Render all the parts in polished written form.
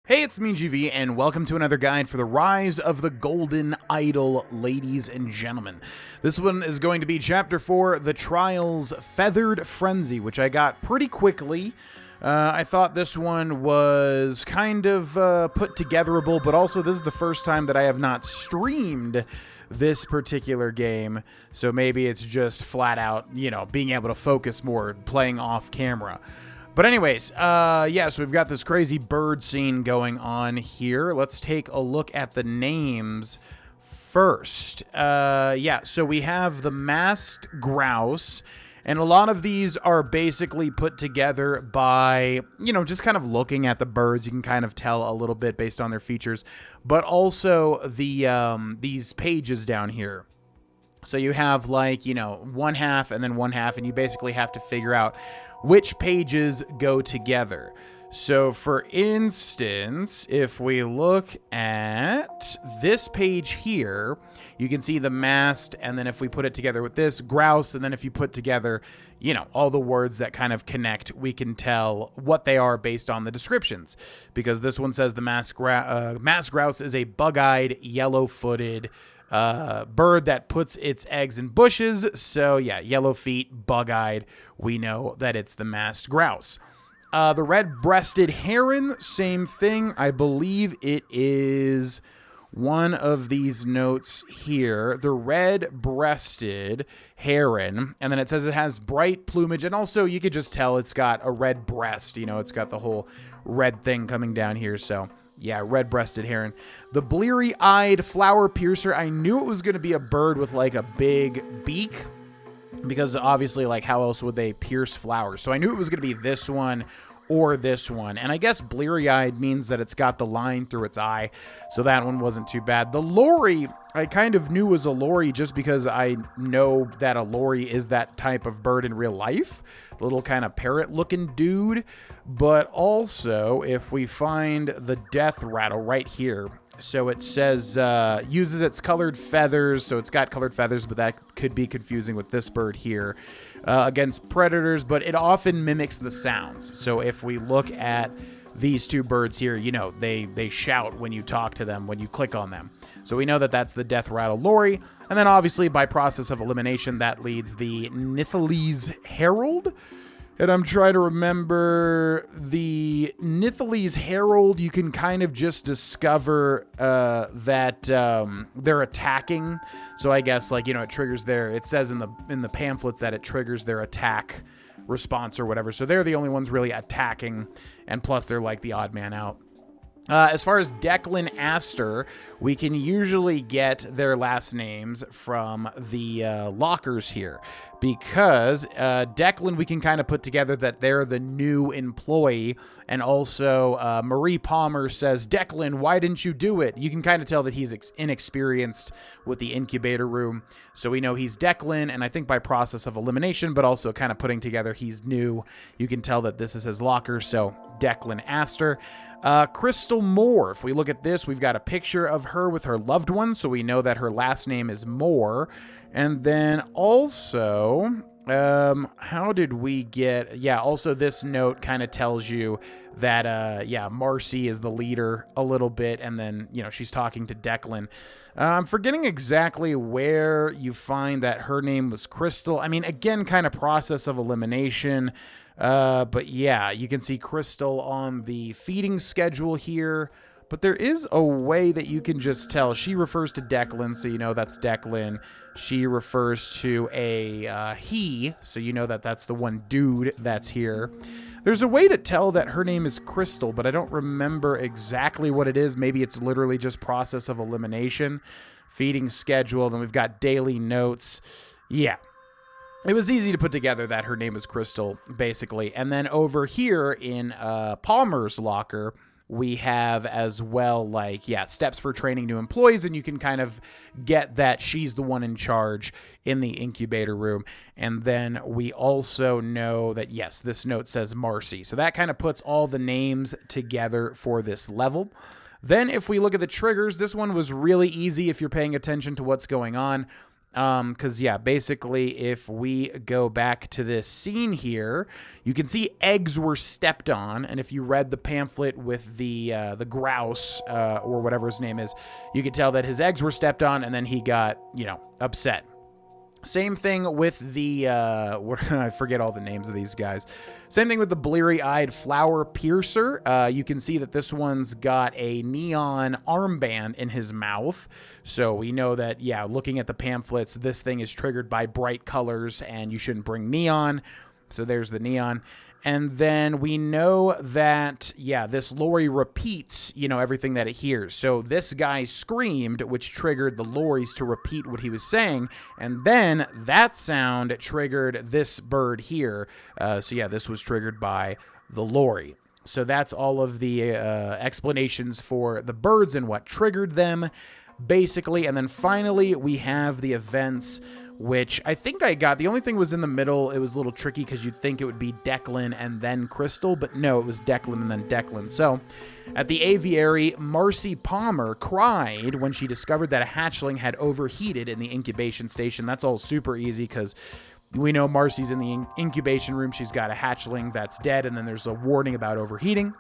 Hey, it's me, GV, and welcome to another guide for the Rise of the Golden Idol, ladies and gentlemen. This one is going to be Chapter 4, The Trials Feathered Frenzy, which I got pretty quickly. I thought this one was kind of put togetherable, but also this is the first time that I have not streamed this particular game, so maybe it's just flat out, being able to focus more, playing off camera. But anyways, yeah, so we've got this crazy bird scene going on here. Let's take a look at the names first. Yeah, so we have the masked grouse, and a lot of these are basically put together by, just kind of looking at the birds. You can kind of tell a little bit based on their features, but also the these pages down here. So you have like, one half and then one half, and you basically have to figure out which pages go together. So for instance, if we look at this page here, you can see the mast, and then if we put it together with this, grouse, and then if you put together, all the words that kind of connect, we can tell what they are based on the descriptions. Because this one says the masked grouse is a bug-eyed, yellow-footed bird that puts its eggs in bushes. So yeah, yellow feet, bug-eyed. We know that it's the masked grouse. The red-breasted heron, same thing. I believe it is one of these notes here. The red-breasted heron. And then it says it has bright plumage. And also you could just tell it's got a red breast. It's got the whole red thing coming down here. So yeah, red-breasted heron. The bleary-eyed flower piercer. I knew it was going to be a bird with like a big beak, because obviously, like, how else would they pierce flowers? So I knew it was going to be this one or this one. And I guess bleary-eyed means that it's got the line through its eye, so that one wasn't too bad. The lory, I kind of knew was a lory just because I know that a lory is that type of bird in real life. Little kind of parrot-looking dude. But also, if we find the death rattle right here, so it says, uses its colored feathers, so it's got colored feathers, but that could be confusing with this bird here, against predators, but it often mimics the sounds. So if we look at these two birds here, they shout when you talk to them, when you click on them. So we know that that's the death rattle lory. And then obviously by process of elimination, that leads the Nithalese herald. And I'm trying to remember the Nithalese herald. You can kind of just discover that they're attacking. So I guess, like, it triggers it says in the pamphlets that it triggers their attack response or whatever. So they're the only ones really attacking, and plus they're like the odd man out. As far as Declan Astor, we can usually get their last names from the lockers here, because Declan, we can kind of put together that they're the new employee, and also Marie Palmer says, "Declan, why didn't you do it?" You can kind of tell that he's inexperienced with the incubator room, so we know he's Declan, and I think by process of elimination, but also kind of putting together he's new, you can tell that this is his locker, so Declan Astor. Crystal Moore, if we look at this, we've got a picture of her with her loved one, so we know that her last name is Moore. And then also, how did we get, also this note kind of tells you that, Marcy is the leader a little bit, and then, she's talking to Declan. I'm forgetting exactly where you find that her name was Crystal. I mean, again, kind of process of elimination. But yeah, you can see Crystal on the feeding schedule here, but there is a way that you can just tell. She refers to Declan, so you know that's Declan. She refers to a he, so you know that that's the one dude that's here. There's a way to tell that her name is Crystal, but I don't remember exactly what it is. Maybe it's literally just process of elimination, feeding schedule, then we've got daily notes. Yeah. It was easy to put together that her name is Crystal, basically. And then over here in Palmer's locker, we have as well, steps for training new employees, and you can kind of get that she's the one in charge in the incubator room. And then we also know that, yes, this note says Marcy. So that kind of puts all the names together for this level. Then if we look at the triggers, this one was really easy if you're paying attention to what's going on. Because, yeah, basically, if we go back to this scene here, you can see eggs were stepped on. And if you read the pamphlet with the grouse, or whatever his name is, you could tell that his eggs were stepped on, and then he got, upset. Same thing with the, I forget all the names of these guys. Same thing with the bleary-eyed flower piercer. You can see that this one's got a neon armband in his mouth. So we know that, yeah, looking at the pamphlets, this thing is triggered by bright colors and you shouldn't bring neon. So there's the neon. And then we know that, yeah, this lorry repeats, everything that it hears. So this guy screamed, which triggered the lorries to repeat what he was saying. And then that sound triggered this bird here. So, yeah, this was triggered by the lorry. So that's all of the explanations for the birds and what triggered them, basically. And then finally, we have the events, which I think I got. The only thing was in the middle. It was a little tricky because you'd think it would be Declan and then Crystal, but no, it was Declan and then Declan. So at the aviary, Marcy Palmer cried when she discovered that a hatchling had overheated in the incubation station. That's all super easy because we know Marcy's in the incubation room. She's got a hatchling that's dead, and then there's a warning about overheating.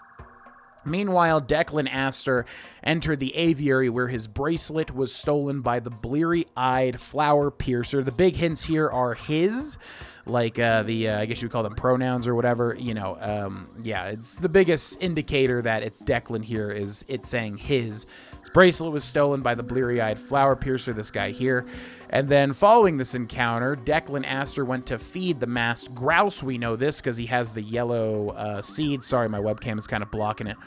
Meanwhile, Declan Astor entered the aviary where his bracelet was stolen by the bleary-eyed flower piercer. The big hints here are his, like I guess you would call them pronouns or whatever. Yeah, it's the biggest indicator that it's Declan here is it saying his. His bracelet was stolen by the bleary-eyed flower piercer, this guy here. And then following this encounter, Declan Astor went to feed the masked grouse. We know this because he has the yellow seeds. Sorry, my webcam is kind of blocking it.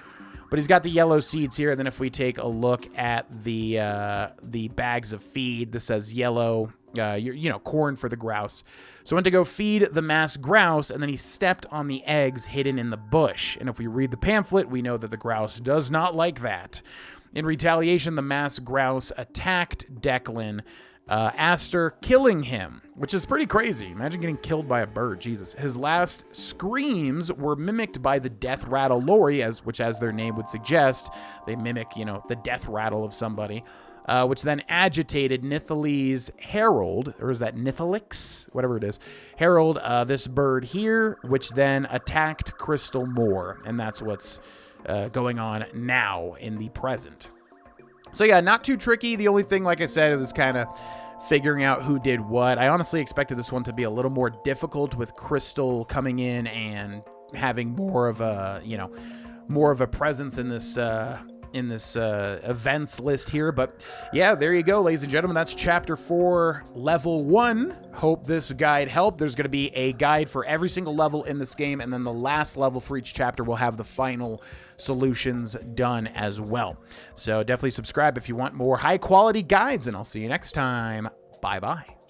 But he's got the yellow seeds here. And then if we take a look at the bags of feed, this says yellow, corn for the grouse. So went to go feed the masked grouse, and then he stepped on the eggs hidden in the bush. And if we read the pamphlet, we know that the grouse does not like that. In retaliation, the masked grouse attacked Declan Astor, killing him, which is pretty crazy. Imagine getting killed by a bird. Jesus. His last screams were mimicked by the death rattle lorry, which as their name would suggest, they mimic, the death rattle of somebody, which then agitated Nithali's Herald, or is that Nithalix? Whatever it is. Herald, this bird here, which then attacked Crystal Moore, and that's what's going on now in the present. So yeah, not too tricky. The only thing, like I said, it was kind of figuring out who did what. I honestly expected this one to be a little more difficult with Crystal coming in and having more of a, more of a presence in this events list here. But yeah, there you go, ladies and gentlemen. That's Chapter 4, Level 1. Hope this guide helped. There's going to be a guide for every single level in this game, and then the last level for each chapter will have the final solutions done as well. So definitely subscribe if you want more high-quality guides, and I'll see you next time. Bye-bye.